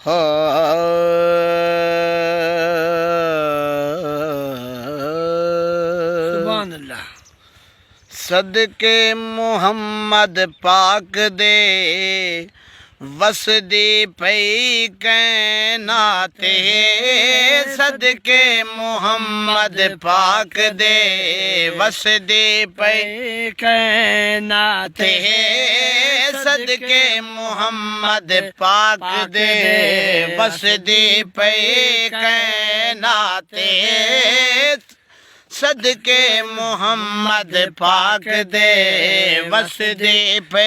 हो सुभान अल्लाह। सदके मुहम्मद पाक दे वसदी पई कैनात सदके मुहम्मद पाक दे वसदी पई कैनात सदके मुहम्मद पाक दे वसदी पई कैनात सदके मुहम्मद पाक दे वसदी पे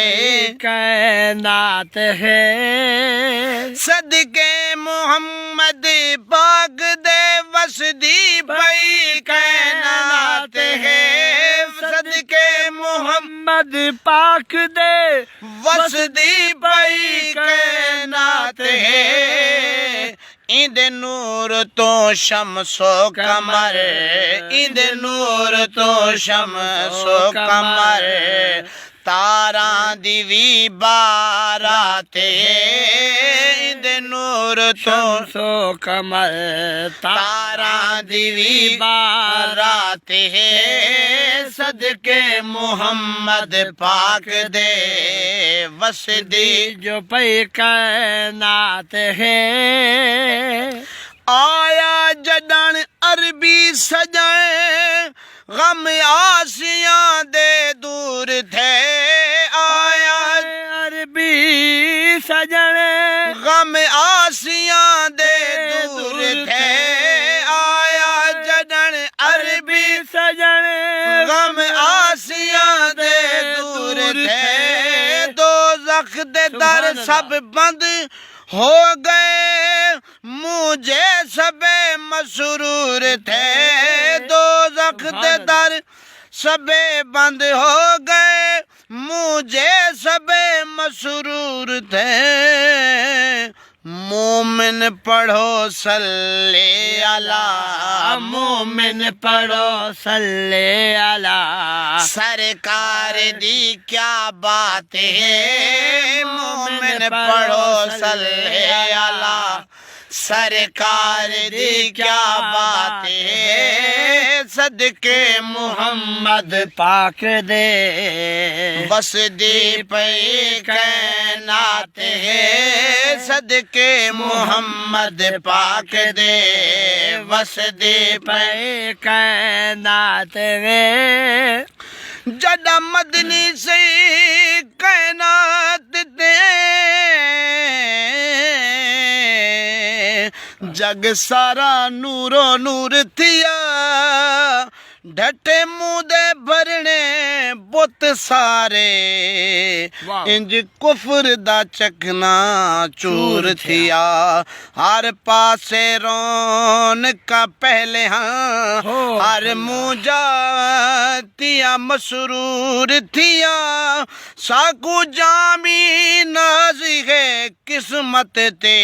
कैनात है। सदके मुहम्मद पाक दे वसदी पे कैनात है सदके मोहम्मद पाक दे वसदी पे कैनात है इंद नूर तो शमसो कमर इंद नूर तो शमसो कमर तारा दिवी बारात इंद नूर तो सो कमर तारा दिवी बारात सदके मुहम्मद पाक दे वसदी जो पई कैनात है। आया जडन अरबी सजाए गम आसिया दे दूर थे आया अरबी सजन गम आसिया दे दूर थे आया जडन अरबी सजन गम आसिया दे दूर थे दो जख दे दर सब बंद हो गए मुझे सबे मसरूर थे दो जख दे दर सबे बंद हो गए मुझे सबे मसरूर थे मोमिन पढ़ो सल्ले अला मोमिन पढ़ो सल्ले अला सरकार दी क्या बात है मोमिन पढ़ो सल्ले अला सरकार दी क्या बात है सदके मुहम्मद पाक दे वसदी पे कैनात है सदके मुहम्मद पाक दे वसदी पे कैनात है। जदा मदनी से कैनात दे जग सारा नूरो नूर थिया ढटे मुँह दे भरने बुत सारे इंज कुफर दा चकना चूर थिया हर पासे रौन का पहले हाँ हर मुझा तिया मसरूर थिया साकू जामी नाजी है किस्मत ते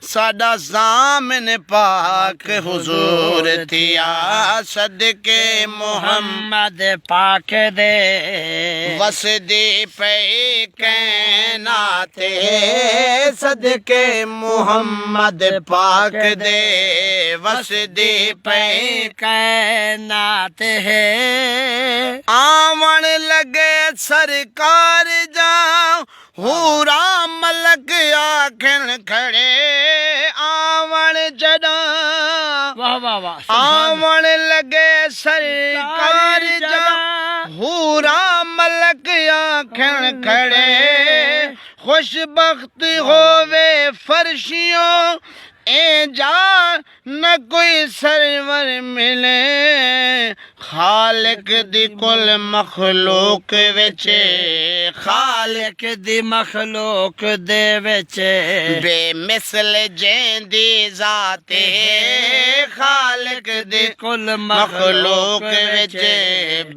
साडा सामने पाक हुजूर थिया सदके मोहम्मद पाक दे वसदी पे कैनात सदके मुहम्मद पाक दे वसदी पे कैनात है। आवन लगे सरकार जाओ हूरा मलक आखन खड़े आवन जड़ा वाह वाह वाह आवन लगे सरकार जा हूरा मलक आखन खड़े खुशबख्त होवे फर्शियों ए जा न कोई सरवर मिले खालिक दी कुल मखलूक विच खालिक दी मखलूक दे विच बेमिसल जेंदी जात है खालिक दी कुल मखलूक विच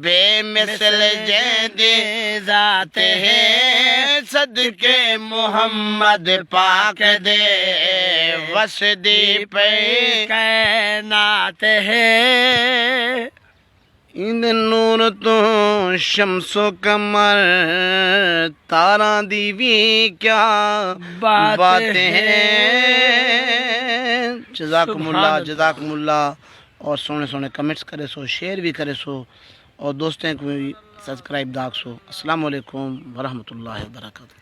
बेमिसल जेंदी जात है सदके मुहम्मद पाक दे वसदी पे कैनात है। इंद नूर तो शमसो कमर तारा दी भी क्या बातें हैं। जज़ाकुमुल्लाह और सोने सोने कमेंट्स करे सो, शेयर भी करे सो और दोस्तों को भी सब्सक्राइब दाग सो। अस्सलाम वालेकुम वरहमतुल्लाहि वबरकातुहू।